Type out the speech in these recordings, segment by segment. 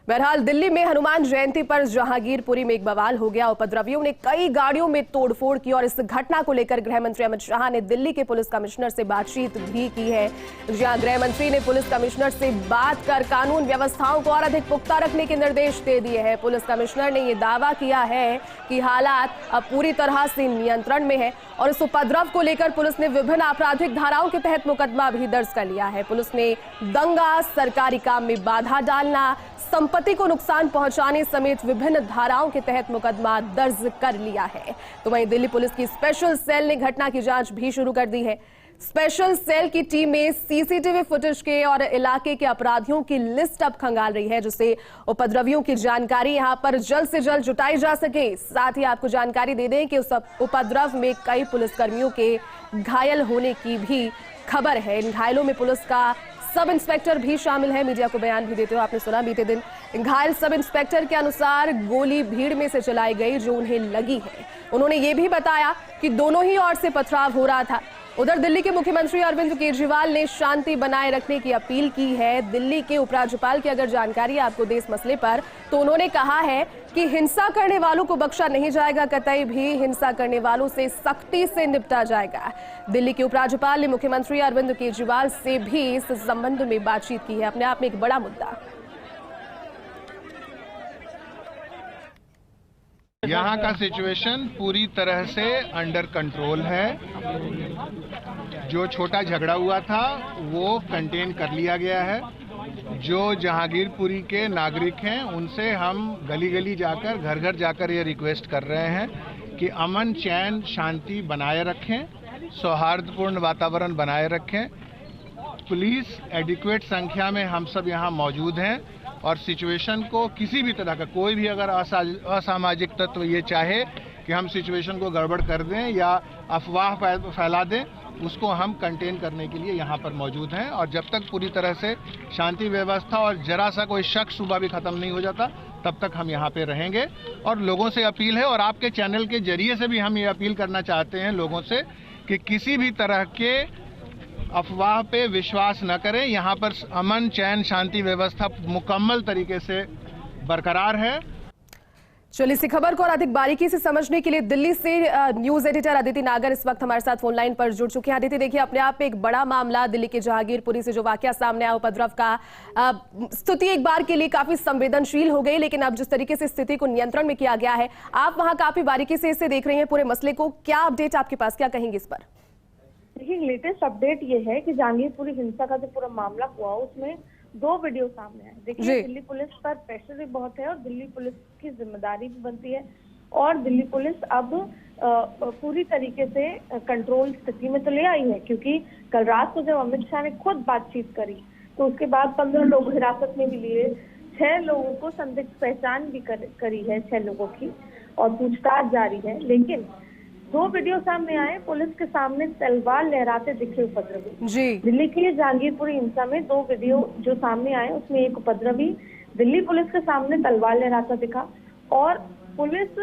बहरहाल दिल्ली में हनुमान जयंती पर जहांगीरपुरी में एक बवाल हो गया। उपद्रवियों ने कई गाड़ियों में तोड़फोड़ की और इस घटना को लेकर गृह मंत्री अमित शाह ने दिल्ली के पुलिस कमिश्नर से बातचीत भी की है। जहां गृह मंत्री ने पुलिस कमिश्नर से बात कर कानून व्यवस्थाओं को और अधिक पुख्ता रखने के निर्देश दे दिए हैं। पुलिस कमिश्नर ने यह दावा किया है कि हालात अब पूरी तरह से नियंत्रण में है और इस उपद्रव को लेकर पुलिस ने विभिन्न आपराधिक धाराओं के तहत मुकदमा भी दर्ज कर लिया है। पुलिस ने दंगा, सरकारी काम में बाधा डालना, संपत्ति को नुकसान पहुंचाने समेत विभिन्न धाराओं के तहत मुकदमा दर्ज कर लिया है। तो वहीं दिल्ली पुलिस की स्पेशल सेल ने घटना की जांच भी शुरू कर दी है। स्पेशल सेल की टीमें सीसीटीवी फुटेज के और इलाके के अपराधियों की लिस्ट अब खंगाल रही है, जिससे उपद्रवियों की जानकारी यहां पर जल्द से जल्द जुटाई जा सके। साथ ही आपको जानकारी दे दें कि उस उपद्रव में कई पुलिसकर्मियों के घायल होने की भी खबर है। इन घायलों में पुलिस का सब इंस्पेक्टर भी शामिल है। मीडिया को बयान भी देते हुए आपने सुना बीते दिन घायल सब इंस्पेक्टर के अनुसार गोली भीड़ में से चलाई गई जो उन्हें लगी है। उन्होंने ये भी बताया कि दोनों ही ओर से पथराव हो रहा था। उधर दिल्ली के मुख्यमंत्री अरविंद केजरीवाल ने शांति बनाए रखने की अपील की है। दिल्ली के उपराज्यपाल की अगर जानकारी आपको दे इस मसले पर, तो उन्होंने कहा है कि हिंसा करने वालों को बख्शा नहीं जाएगा, कतई भी हिंसा करने वालों से सख्ती से निपटा जाएगा। दिल्ली के उपराज्यपाल ने मुख्यमंत्री अरविंद केजरीवाल से भी इस संबंध में बातचीत की है। अपने आप में एक बड़ा मुद्दा। यहाँ का सिचुएशन पूरी तरह से अंडर कंट्रोल है। जो छोटा झगड़ा हुआ था वो कंटेन कर लिया गया है। जो जहांगीरपुरी के नागरिक हैं उनसे हम गली गली जाकर, घर घर जाकर ये रिक्वेस्ट कर रहे हैं कि अमन, चैन, शांति बनाए रखें, सौहार्दपूर्ण वातावरण बनाए रखें। पुलिस एडिक्वेट संख्या में हम सब यहाँ मौजूद हैं और सिचुएशन को किसी भी तरह का कोई भी अगर असामाजिक तत्व ये चाहे कि हम सिचुएशन को गड़बड़ कर दें या अफवाह फैला दें, उसको हम कंटेन करने के लिए यहाँ पर मौजूद हैं। और जब तक पूरी तरह से शांति व्यवस्था और जरा सा कोई शक शुबा भी खत्म नहीं हो जाता, तब तक हम यहाँ पे रहेंगे। और लोगों से अपील है, और आपके चैनल के जरिए से भी हम ये अपील करना चाहते हैं लोगों से कि किसी भी तरह के अफवाह पे विश्वास न करें। यहाँ पर अमन, चैन, शांति व्यवस्था मुकम्मल तरीके से बरकरार है। चलिए, इसी खबर को और अधिक बारीकी से समझने के लिए दिल्ली से न्यूज एडिटर अदिति नागर इस वक्त हमारे साथ फोन लाइन पर जुड़ चुके हैं। अदिति, देखिए, अपने आप में एक बड़ा मामला दिल्ली के जहांगीरपुरी से जो वाकया सामने आया, उपद्रव का स्थिति एक बार के लिए काफी संवेदनशील हो गई, लेकिन अब जिस तरीके से स्थिति को नियंत्रण में किया गया है, आप वहां काफी बारीकी से इसे देख रहे हैं पूरे मसले को। क्या अपडेट आपके पास, क्या कहेंगे इस पर? देखिए, लेटेस्ट अपडेट ये है कि जहांगीरपुरी हिंसा का जो पूरा मामला हुआ उसमें 2 वीडियो सामने आए। देखिए, दिल्ली पुलिस पर प्रेशर भी बहुत है और दिल्ली पुलिस की जिम्मेदारी भी बनती है और दिल्ली पुलिस अब पूरी तरीके से कंट्रोल स्थिति में तो ले आई है, क्योंकि कल रात को जब अमित शाह ने खुद बातचीत करी तो उसके बाद 15 लोग हिरासत में भी लिए, 6 लोगों को संदिग्ध पहचान भी करी है, 6 लोगों की, और पूछताछ जारी है। लेकिन 2 वीडियो सामने आए, पुलिस के सामने तलवार लहराते दिखे उपद्रवी। दिल्ली की जहांगीरपुरी हिंसा में 2 वीडियो जो सामने आए, उसमें एक उपद्रवी दिल्ली पुलिस के सामने तलवार लहराता दिखा और पुलिस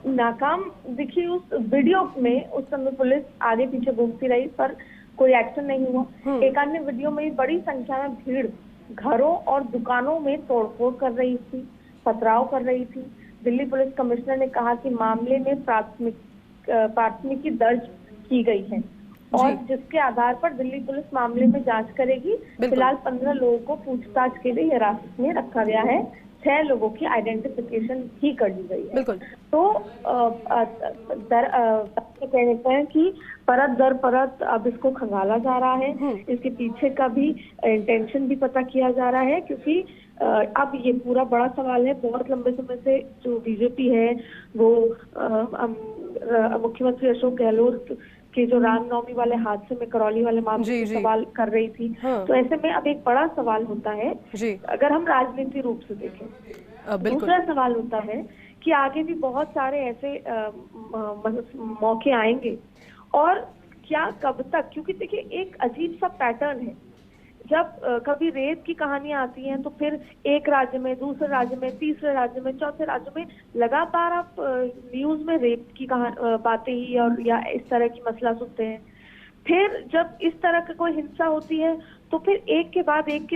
नाकाम दिखी उस वीडियो में। उस समय पुलिस आगे पीछे घूमती रही पर कोई एक्शन नहीं हुआ। एक अन्य वीडियो में बड़ी संख्या में भीड़ घरों और दुकानों में तोड़फोड़ कर रही थी, पथराव कर रही थी। दिल्ली पुलिस कमिश्नर ने कहा कि मामले में प्राथमिकी दर्ज की गई है और जिसके आधार पर दिल्ली पुलिस मामले में जांच करेगी। फिलहाल 15 लोगों को पूछताछ के लिए हिरासत में रखा गया है, 6 लोगों की आइडेंटिफिकेशन भी कर ली गई है। तो कहते हैं कि परत दर परत अब इसको खंगाला जा रहा है, इसके पीछे का भी इंटेंशन भी पता किया जा रहा है, क्योंकि अब ये पूरा बड़ा सवाल है। बहुत लंबे समय से जो बीजेपी है वो मुख्यमंत्री अशोक गहलोत के जो रामनवमी वाले हादसे में करौली वाले मामले में सवाल कर रही थी। तो ऐसे में अब एक बड़ा सवाल होता है, अगर हम राजनीतिक रूप से देखें। दूसरा सवाल होता है कि आगे भी बहुत सारे ऐसे मौके आएंगे और क्या, कब तक, क्योंकि देखिए एक अजीब सा पैटर्न है। जब कभी रेप की कहानियां आती हैं तो फिर एक राज्य में, दूसरे राज्य में, तीसरे राज्य में, चौथे राज्य में लगातार आप न्यूज में रेप की बातें ही और या इस तरह की मसला सुनते हैं। फिर जब इस तरह की कोई हिंसा होती है तो फिर एक के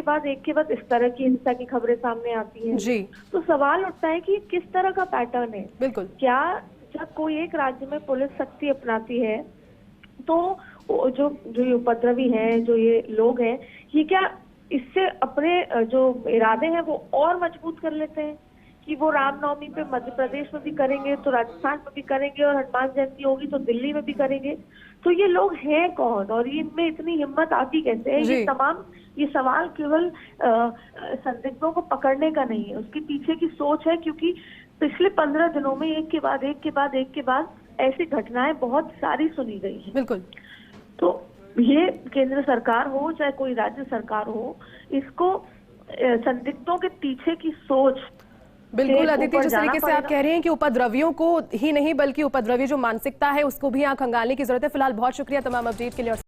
बाद इस तरह की हिंसा की खबरें सामने आती हैं। जी तो सवाल उठता है कि किस तरह का पैटर्न है। बिल्कुल। क्या जब कोई एक राज्य में पुलिस सख्ती अपनाती है तो जो ये उपद्रवी हैं, जो ये लोग हैं, ये क्या इससे अपने जो इरादे हैं वो और मजबूत कर लेते हैं कि वो रामनवमी पे मध्य प्रदेश में भी करेंगे तो राजस्थान में भी करेंगे और हनुमान जयंती होगी तो दिल्ली में भी करेंगे। तो ये लोग हैं कौन और ये इनमें इतनी हिम्मत आती कैसे है? ये सवाल केवल संदिग्धों को पकड़ने का नहीं है, उसके पीछे की सोच है, क्योंकि पिछले 15 दिनों में एक के बाद ऐसी घटनाएं बहुत सारी सुनी गई हैं। बिल्कुल। तो ये केंद्र सरकार हो चाहे कोई राज्य सरकार हो, इसको संदिग्धों के पीछे की सोच बिल्कुल अदिति, जिस तरीके से आप कह रहे हैं कि उपद्रवियों को ही नहीं बल्कि उपद्रवी जो मानसिकता है उसको भी आंख खंगालने की जरूरत है। फिलहाल बहुत शुक्रिया तमाम अपडेट के लिए।